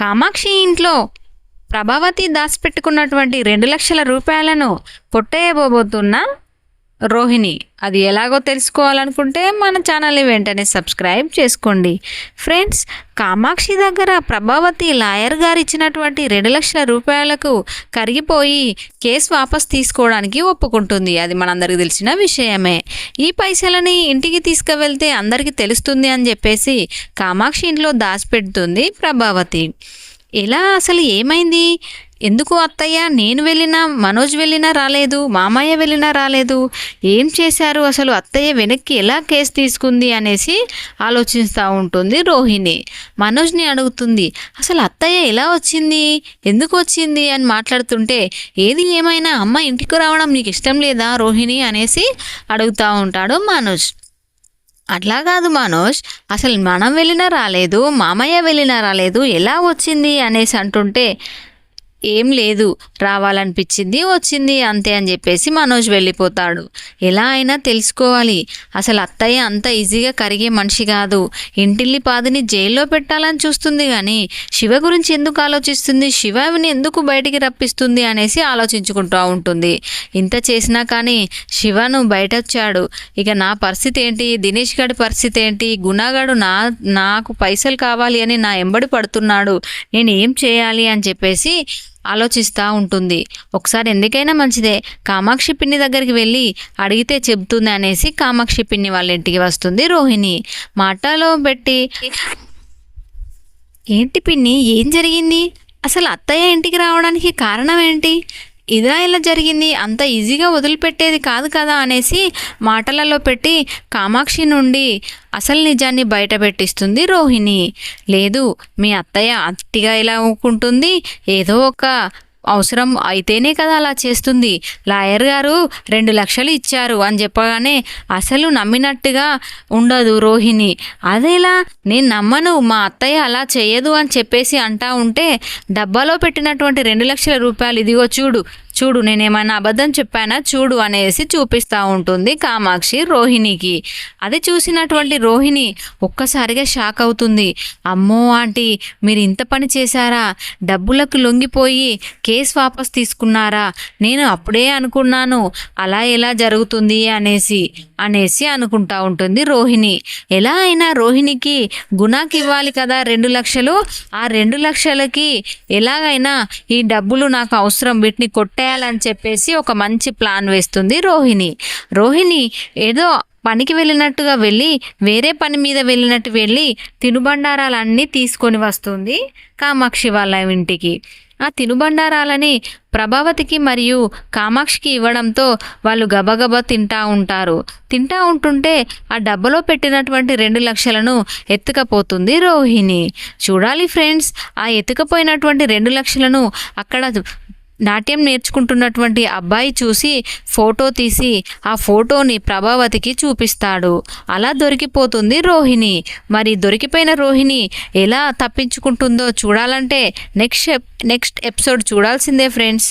కామాక్షి ఇంట్లో ప్రభావతి దాచిపెట్టుకున్నటువంటి 2,00,000 రూపాయలను కొట్టేయబోతున్న రోహిణి. అది ఎలాగో తెలుసుకోవాలనుకుంటే మన ఛానల్ని వెంటనే సబ్స్క్రైబ్ చేసుకోండి. ఫ్రెండ్స్, కామాక్షి దగ్గర ప్రభావతి లాయర్ గారు ఇచ్చినటువంటి 2,00,000 రూపాయలకు కరిగిపోయి కేసు వాపస్ తీసుకోవడానికి ఒప్పుకుంటుంది. అది మనందరికీ తెలిసిన విషయమే. ఈ పైసలని ఇంటికి తీసుకువెళ్తే అందరికీ తెలుస్తుంది అని చెప్పేసి కామాక్షి ఇంట్లో దాచిపెడుతుంది ప్రభావతి. ఇలా అసలు ఏమైంది? ఎందుకు అత్తయ్య నేను వెళ్ళినా, మనోజ్ వెళ్ళినా రాలేదు, మామయ్య వెళ్ళినా రాలేదు, ఏం చేశారు అసలు? అత్తయ్య వెనక్కి ఎలా కేసు తీసుకుంది అనేసి ఆలోచిస్తూ ఉంటుంది రోహిణి. మనోజ్ని అడుగుతుంది, అసలు అత్తయ్య ఎలా వచ్చింది, ఎందుకు వచ్చింది అని మాట్లాడుతుంటే, ఏది ఏమైనా అమ్మ ఇంటికి రావడం నీకు ఇష్టం లేదా రోహిణి అనేసి అడుగుతూ ఉంటాడు మనోజ్. అట్లా కాదు మనోజ్, అసలు మనం వెళ్ళినా రాలేదు, మామయ్య వెళ్ళినా రాలేదు, ఎలా వచ్చింది అనేసి అంటుంటే, ఏం లేదు, రావాలనిపించింది వచ్చింది అంతే అని చెప్పేసి మనోజ్ వెళ్ళిపోతాడు. ఎలా అయినా తెలుసుకోవాలి, అసలు అత్తయ్య అంత ఈజీగా కరిగే మనిషి కాదు. ఇంటిల్లి పాదిని జైల్లో పెట్టాలని చూస్తుంది కానీ శివ గురించి ఎందుకు ఆలోచిస్తుంది, శివని ఎందుకు బయటికి రప్పిస్తుంది అనేసి ఆలోచించుకుంటూ ఉంటుంది. ఇంత చేసినా కానీ శివను బయట వచ్చాడు, ఇక నా పరిస్థితి ఏంటి, దినేష్ గారి పరిస్థితి ఏంటి, గుణగాడు నాకు పైసలు కావాలి అని నా ఎంబడి పడుతున్నాడు, నేను ఏం చేయాలి అని చెప్పేసి ఆలోచిస్తూ ఉంటుంది. ఒకసారి ఎందుకైనా మంచిదే కామాక్షి పిన్ని దగ్గరికి వెళ్ళి అడిగితే చెబుతుంది అనేసి కామాక్షి పిన్ని వాళ్ళ ఇంటికి వస్తుంది రోహిణి. మాటలో పెట్టి, ఏంటి పిన్ని ఏం జరిగింది, అసలు అత్తయ్య ఇంటికి రావడానికి కారణం ఏంటి, ఇదా ఇలా జరిగింది, అంత ఈజీగా వదిలిపెట్టేది కాదు కదా అనేసి మాటలలో పెట్టి కామాక్షి నుండి అసలు నిజాన్ని బయట పెట్టిస్తుంది రోహిణి. లేదు, మీ అత్తయ్య అట్టిగా ఇలా ఊరుకుంటుంది, ఏదో ఒక అవసరం అయితేనే కదా అలా చేస్తుంది, లాయర్ గారు 2,00,000 ఇచ్చారు అని చెప్పగానే అసలు నమ్మినట్టుగా ఉండదు రోహిణి. అదేలా, నేను నమ్మను, మా అత్తయ్య అలా చేయదు అని చెప్పేసి అంటా ఉంటే, డబ్బాలో పెట్టినటువంటి 2,00,000 రూపాయలు ఇదిగో చూడు చూడు, నేనేమైనా అబద్ధం చెప్పానా చూడు అనేసి చూపిస్తూ ఉంటుంది కామాక్షి రోహిణికి. అది చూసినటువంటి రోహిణి ఒక్కసారిగా షాక్ అవుతుంది. అమ్మో ఆంటీ, మీరు ఇంత పని చేశారా, డబ్బులకు లొంగిపోయి కేసు వాపస్ తీసుకున్నారా, నేను అప్పుడే అనుకున్నాను అలా ఎలా జరుగుతుంది అనేసి అనుకుంటా ఉంటుంది రోహిణి. ఎలా అయినా రోహిణికి గుణాకి ఇవ్వాలి కదా 2,00,000, ఆ 2,00,000కి ఎలాగైనా ఈ డబ్బులు నాకు అవసరం, వీటిని కొట్టేయాలని చెప్పేసి ఒక మంచి ప్లాన్ వేస్తుంది రోహిణి ఏదో పనికి వెళ్ళినట్టుగా వెళ్ళి, వేరే పని మీద వెళ్ళినట్టు వెళ్ళి తినుబండారాలన్నీ తీసుకొని వస్తుంది కామాక్షి వాళ్ళ ఇంటికి. ఆ తినుబండారాలని ప్రభావతికి మరియు కామాక్షికి ఇవ్వడంతో వాళ్ళు గబగబా తింటా ఉంటుంటే ఆ డబ్బలో పెట్టినటువంటి 2,00,000ను ఎత్తుకపోతుంది రోహిణి. చూడాలి ఫ్రెండ్స్, ఆ ఎత్తుకపోయినటువంటి 2,00,000ను అక్కడ నాట్యం నేర్చుకుంటున్నటువంటి అబ్బాయి చూసి ఫోటో తీసి ఆ ఫోటోని ప్రభావతికి చూపిస్తాడు. అలా దొరికిపోతుంది రోహిణి. మరి దొరికిపోయిన రోహిణి ఎలా తప్పించుకుంటుందో చూడాలంటే నెక్స్ట్ ఎపిసోడ్ చూడాల్సిందే ఫ్రెండ్స్.